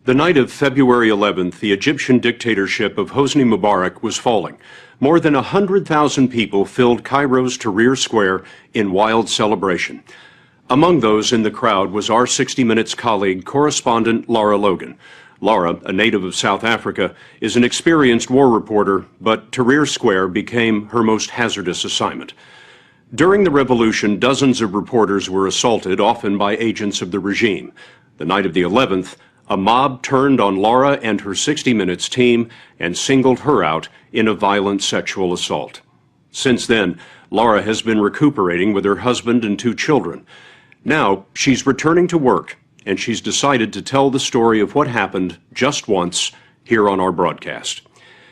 The night of February 11th, the Egyptian dictatorship of Hosni Mubarak was falling. More than 100,000 people filled Cairo's Tahrir Square in wild celebration. Among those in the crowd was our 60 Minutes colleague, correspondent Lara Logan. Lara, a native of South Africa, is an experienced war reporter, but Tahrir Square became her most hazardous assignment. During the revolution, dozens of reporters were assaulted, often by agents of the regime. The night of the 11th, a mob turned on Lara and her 60 Minutes team and singled her out in a violent sexual assault. Since then, Lara has been recuperating with her husband and 2 children. Now, she's returning to work, and she's decided to tell the story of what happened just once here on our broadcast.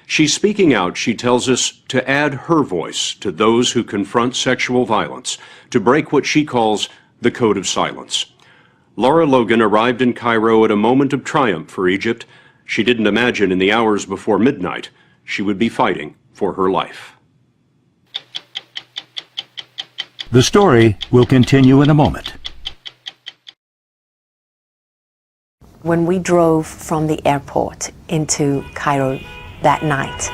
She's speaking out, she tells us, to add her voice to those who confront sexual violence, to break what she calls the code of silence. Lara Logan arrived in Cairo at a moment of triumph for Egypt. She didn't imagine in the hours before midnight she would be fighting for her life. The story will continue in a moment. When we drove from the airport into Cairo that night,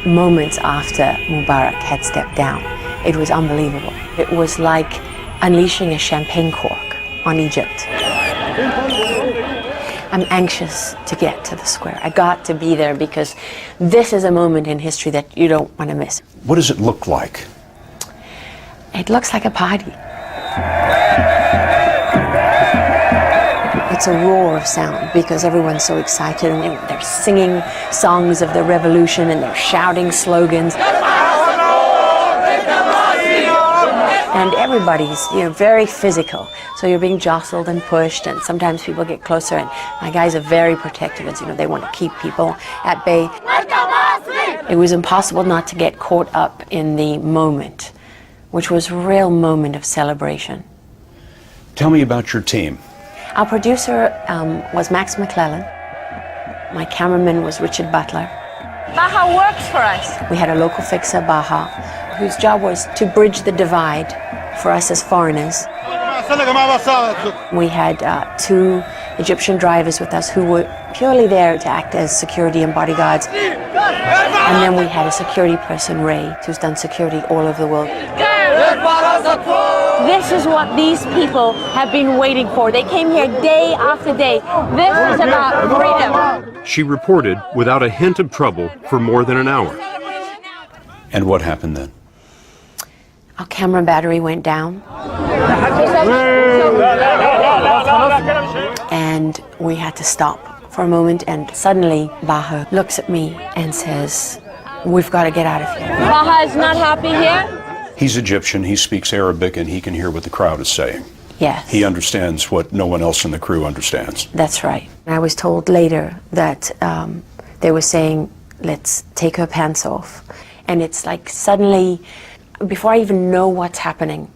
moments after Mubarak had stepped down, it was unbelievable. It was like unleashing a champagne cork on Egypt. I'm anxious to get to the square. I got to be there because this is a moment in history that you don't want to miss. What does it look like? It looks like a party. It's a roar of sound because everyone's so excited and they're singing songs of the revolution and they're shouting slogans. And everybody's, very physical. So you're being jostled and pushed, and sometimes people get closer. And my guys are very protective, and they want to keep people at bay. It was impossible not to get caught up in the moment, which was a real moment of celebration. Tell me about your team. Our producer was Max McClellan. My cameraman was Richard Butler. Baha works for us. We had a local fixer, Baha, whose job was to bridge the divide for us as foreigners. We had 2 Egyptian drivers with us who were purely there to act as security and bodyguards. And then we had a security person, Ray, who's done security all over the world. This is what these people have been waiting for. They came here day after day. This is about freedom. She reported without a hint of trouble for more than an hour. And what happened then? Our camera battery went down. And we had to stop for a moment, and suddenly Baha looks at me and says, "We've got to get out of here." Baha is not happy here. He's Egyptian, he speaks Arabic, and he can hear what the crowd is saying. Yes. He understands what no one else in the crew understands. That's right. I was told later that they were saying, "Let's take her pants off." And it's like suddenly, before I even know what's happening,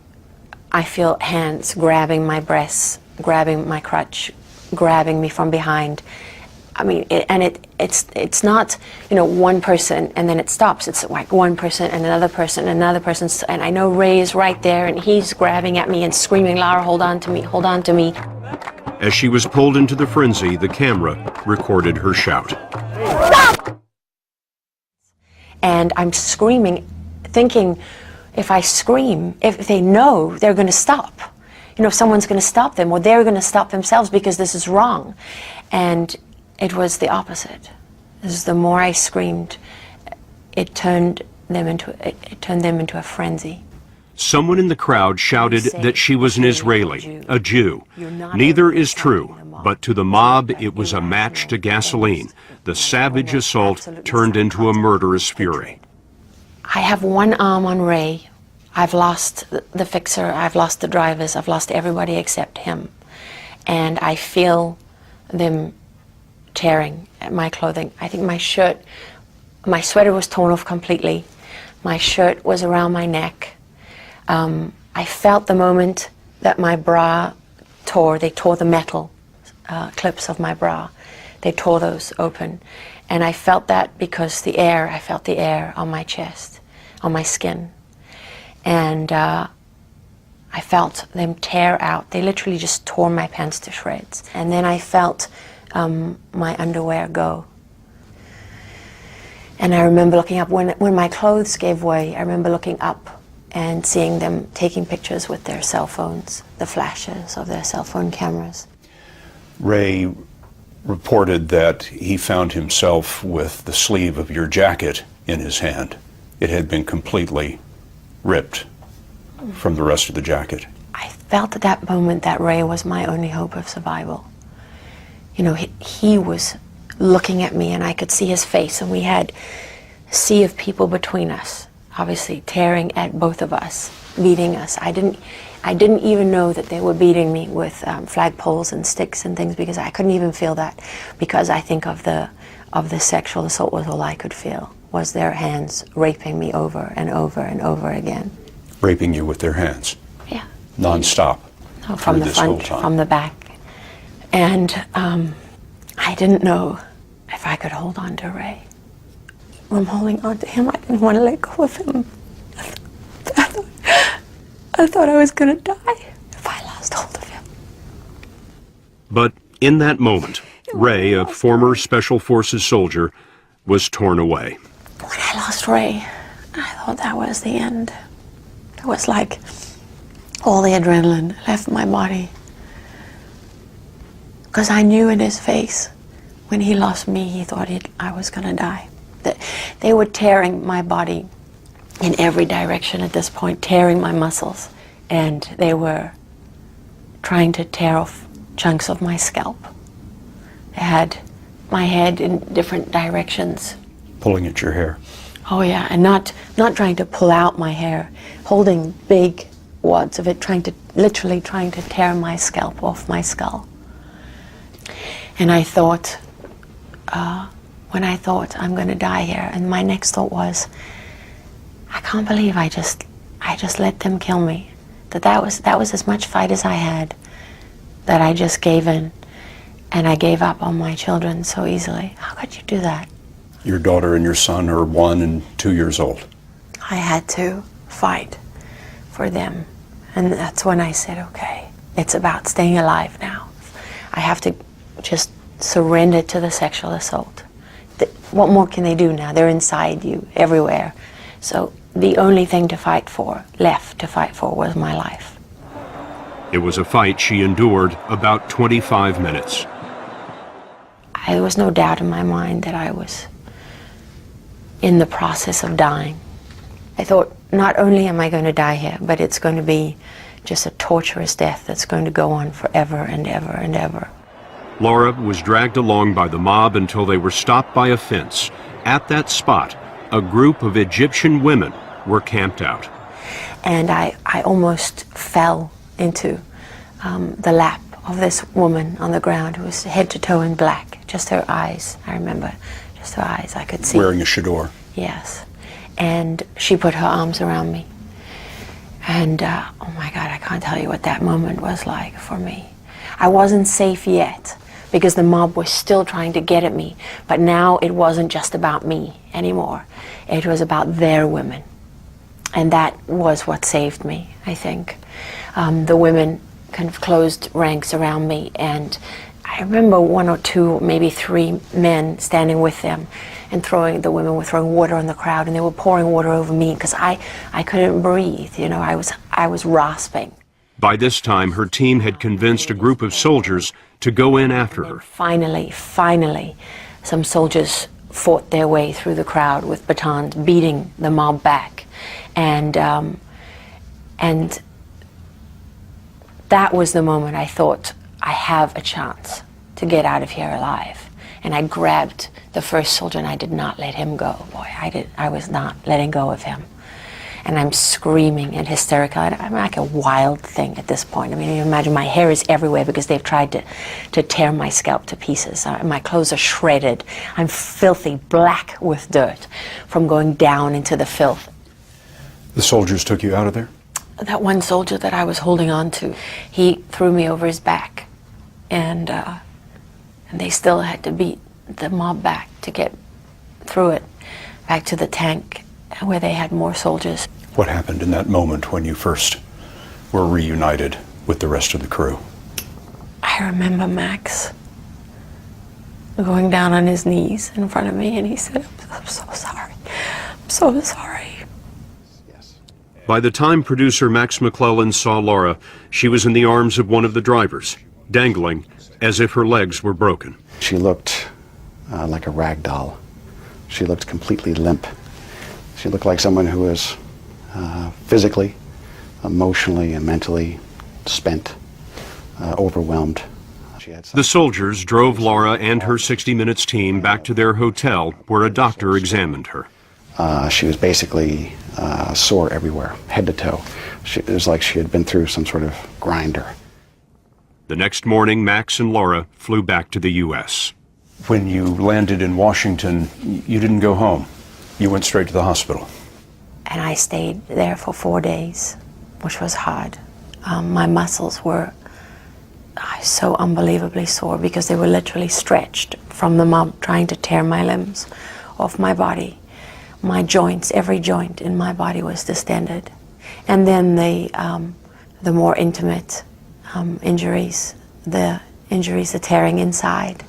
I feel hands grabbing my breasts, grabbing my crutch, grabbing me from behind. I mean, it's not, one person and then it stops. It's like one person and another person and another person. And I know Ray is right there and he's grabbing at me and screaming, "Lara, hold on to me, hold on to me." As she was pulled into the frenzy, the camera recorded her shout. Stop! And I'm screaming, thinking, if I scream, if they know, they're going to stop. Someone's going to stop them, or they're going to stop themselves because this is wrong. And it was the opposite. The more I screamed, it turned them into a frenzy. Someone in the crowd shouted that she was an Israeli, a Jew. Neither is true, but to the mob it was a match to gasoline. The savage assault turned into a murderous fury. I have one arm on Ray. I've lost the fixer, I've lost the drivers, I've lost everybody except him. And I feel them tearing at my clothing. I think my sweater was torn off completely. My shirt was around my neck. I felt the moment that my bra tore. They tore the metal clips of my bra. They tore those open. And I felt that because I felt the air on my chest, on my skin. And I felt them tear out. They literally just tore my pants to shreds. And then I felt my underwear go. And I remember looking up, when my clothes gave way, I remember looking up and seeing them taking pictures with their cell phones, the flashes of their cell phone cameras. Ray reported that he found himself with the sleeve of your jacket in his hand. It had been completely ripped from the rest of the jacket. I felt at that moment that Ray was my only hope of survival. You know, he was looking at me and I could see his face, and we had a sea of people between us, obviously tearing at both of us, beating us. I didn't even know that they were beating me with flagpoles and sticks and things, because I couldn't even feel that, because I think of the sexual assault was all I could feel, was their hands raping me over and over and over again. Raping you with their hands? Yeah. Non-stop? No, from the this whole front, time. from the back. And I didn't know if I could hold on to Ray. When I'm holding on to him, I didn't want to let go of him. I thought I was going to die if I lost hold of him. But in that moment, Ray, a former Special Forces soldier, was torn away. When I lost Ray, I thought that was the end. It was like all the adrenaline left my body. Because I knew in his face, when he lost me, he thought I was going to die. They were tearing my body in every direction at this point, tearing my muscles. And they were trying to tear off chunks of my scalp. They had my head in different directions. Pulling at your hair? Oh yeah, and not trying to pull out my hair, holding big wads of it, literally trying to tear my scalp off my skull. And I thought, when I thought I'm going to die here, and my next thought was, I can't believe I just let them kill me. That was as much fight as I had, that I just gave in, and I gave up on my children so easily. How could you do that? Your daughter and your son are 1 and 2 years old. I had to fight for them, and that's when I said, okay, it's about staying alive now. I have to just surrender to the sexual assault. What more can they do now? They're inside you, everywhere. So the only thing left to fight for was my life. It was a fight she endured about 25 minutes. There was no doubt in my mind that I was in the process of dying. I thought, not only am I going to die here, but it's going to be just a torturous death that's going to go on forever and ever and ever. Laura was dragged along by the mob until they were stopped by a fence. At that spot, a group of Egyptian women were camped out. And I almost fell into the lap of this woman on the ground who was head to toe in black. Just her eyes, I remember, just her eyes I could see. Wearing a chador. Yes. And she put her arms around me. And oh my God, I can't tell you what that moment was like for me. I wasn't safe yet, because the mob was still trying to get at me. But now it wasn't just about me anymore. It was about their women. And that was what saved me, I think. The women kind of closed ranks around me, and I remember 1 or 2, maybe 3 men standing with them, and the women were throwing water on the crowd, and they were pouring water over me because I couldn't breathe. You know, I was rasping. By this time, her team had convinced a group of soldiers to go in after her. Finally, some soldiers fought their way through the crowd with batons, beating the mob back. And that was the moment I thought, I have a chance to get out of here alive. And I grabbed the first soldier and I did not let him go. Boy, I was not letting go of him. And I'm screaming and hysterical. I'm like a wild thing at this point. I mean, you imagine my hair is everywhere because they've tried to tear my scalp to pieces. My clothes are shredded. I'm filthy, black with dirt from going down into the filth. The soldiers took you out of there? That one soldier that I was holding on to, he threw me over his back. And they still had to beat the mob back to get through it, back to the tank where they had more soldiers. What happened in that moment when you first were reunited with the rest of the crew? I remember, Max, going down on his knees in front of me, and he said, "I'm so sorry. I'm so sorry." By the time producer Max McClellan saw Laura, she was in the arms of one of the drivers, dangling as if her legs were broken. She looked like a rag doll. She looked completely limp. She looked like someone who was physically, emotionally, and mentally spent, overwhelmed. The soldiers drove Laura and her 60 Minutes team back to their hotel, where a doctor examined her. She was basically sore everywhere, head to toe. It was like she had been through some sort of grinder. The next morning, Max and Laura flew back to the U.S. When you landed in Washington, you didn't go home. You went straight to the hospital. And I stayed there for 4 days, which was hard. My muscles were so unbelievably sore because they were literally stretched from the mob trying to tear my limbs off my body. My joints, every joint in my body was distended. And then the more intimate injuries, the tearing inside,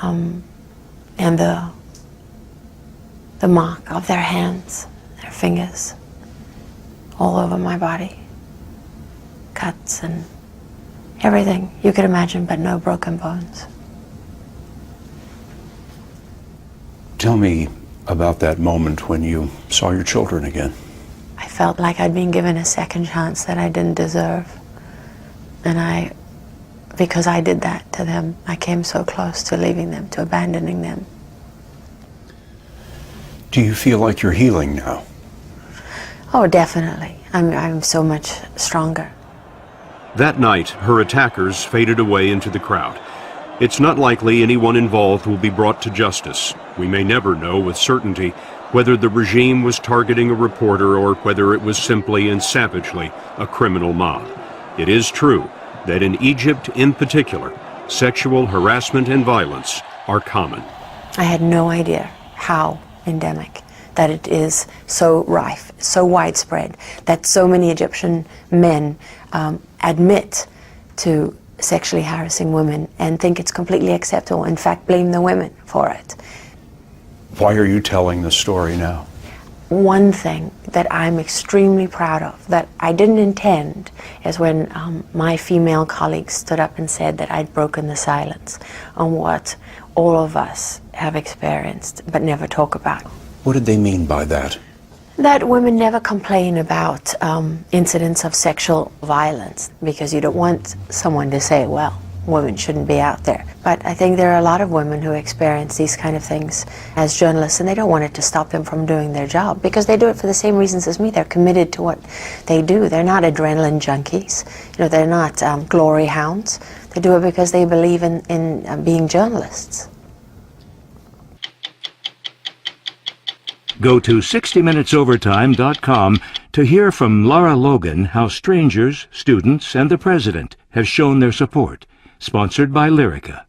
and the mark of their hands, their fingers, all over my body. Cuts and everything you could imagine, but no broken bones. Tell me about that moment when you saw your children again. I felt like I'd been given a second chance that I didn't deserve. And because I did that to them, I came so close to leaving them, to abandoning them. Do you feel like you're healing now? Oh, definitely. I'm so much stronger. That night, her attackers faded away into the crowd. It's not likely anyone involved will be brought to justice. We may never know with certainty whether the regime was targeting a reporter or whether it was simply and savagely a criminal mob. It is true that in Egypt in particular, sexual harassment and violence are common. I had no idea how endemic, that it is so rife, so widespread, that so many Egyptian men admit to sexually harassing women and think it's completely acceptable, in fact blame the women for it. Why are you telling this story now? One thing that I'm extremely proud of, that I didn't intend, is when my female colleagues stood up and said that I'd broken the silence on what all of us have experienced but never talk about. What did they mean by that? That women never complain about incidents of sexual violence because you don't want someone to say, well, women shouldn't be out there. But I think there are a lot of women who experience these kind of things as journalists, and they don't want it to stop them from doing their job because they do it for the same reasons as me. They're committed to what they do. They're not adrenaline junkies. They're not glory hounds. They do it because they believe in being journalists. Go to 60minutesovertime.com to hear from Lara Logan how strangers, students, and the president have shown their support. Sponsored by Lyrica.